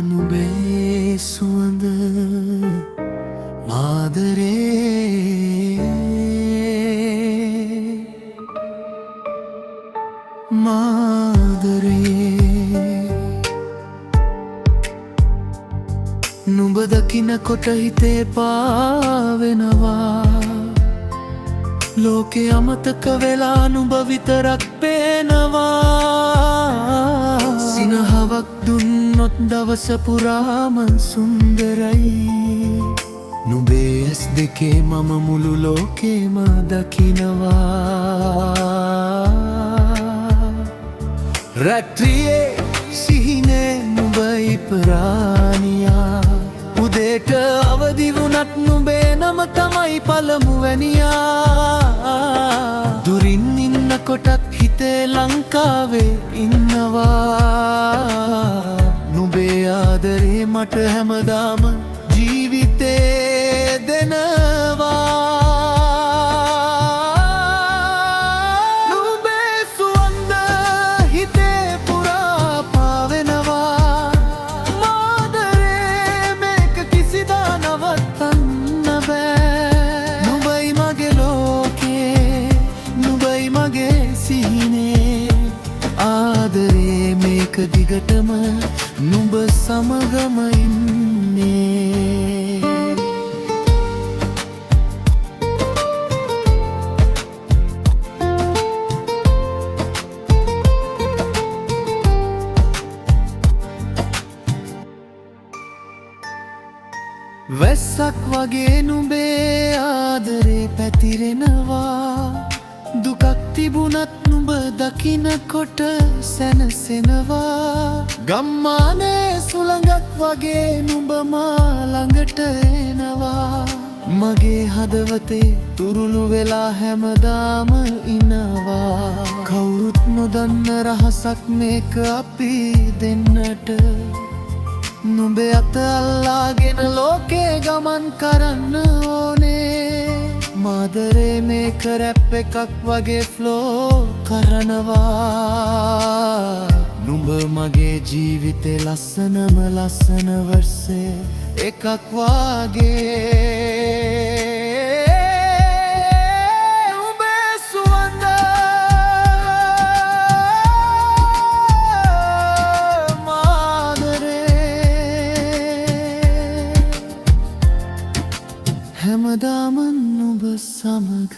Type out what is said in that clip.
නුඹේ සුවඳ මාදරේ නුඹ දකිනකොට හිතේ පාවෙනවා ලෝකේ අමතක වෙලා නුඹ විතරක් පේනවා සිනහවක් දුන්නොත් දවස පුරාම සුන්දරයි නුඹේ ඇස් දෙකේ මම මුළු ලෝකෙම දකිනවා රැත්‍රියේ සිහිනේ නුඹයි ප්‍රාණියා උදේට අවදි වුණත් නුඹේ නම තමයි පළමුවැනියා දුරින් ඉන්නකොටත් හිතේ ලංකාවේ ඉන්නවා නුඹේ ආදරේ මට හැමදාම ජීවිතේ දෙනවා දිගටම නුඹ සමගම ඉන්නේ වැස්සක් වගේ නුඹේ ආදරේ පැතිරෙනවා දුකක් තිබුණත් නුඹ දකිනකොට සැනසෙනවා ගම්මානේ සුළඟක් වගේ නුඹ මා ළඟට එනවා මගේ හදවතේ තුරුළු වෙලා හැමදාම ඉනවා කවුරුත් නොදන්න රහසක් මේක අපි දෙන්නට නුඹේ අත අල්ලාගෙන ලෝකේ ගමන් කරන්න ඕනේ මාදරේ මේක රැප් එකක් වගේ ෆ්ලෝ කරනවා නුඹ මගේ ජීවිතේ ලස්සනම ලස්සන වර්සේ එකක් වගේ නුඹේ සුවඳ මාදරේ හැමදාම නුඹ සමග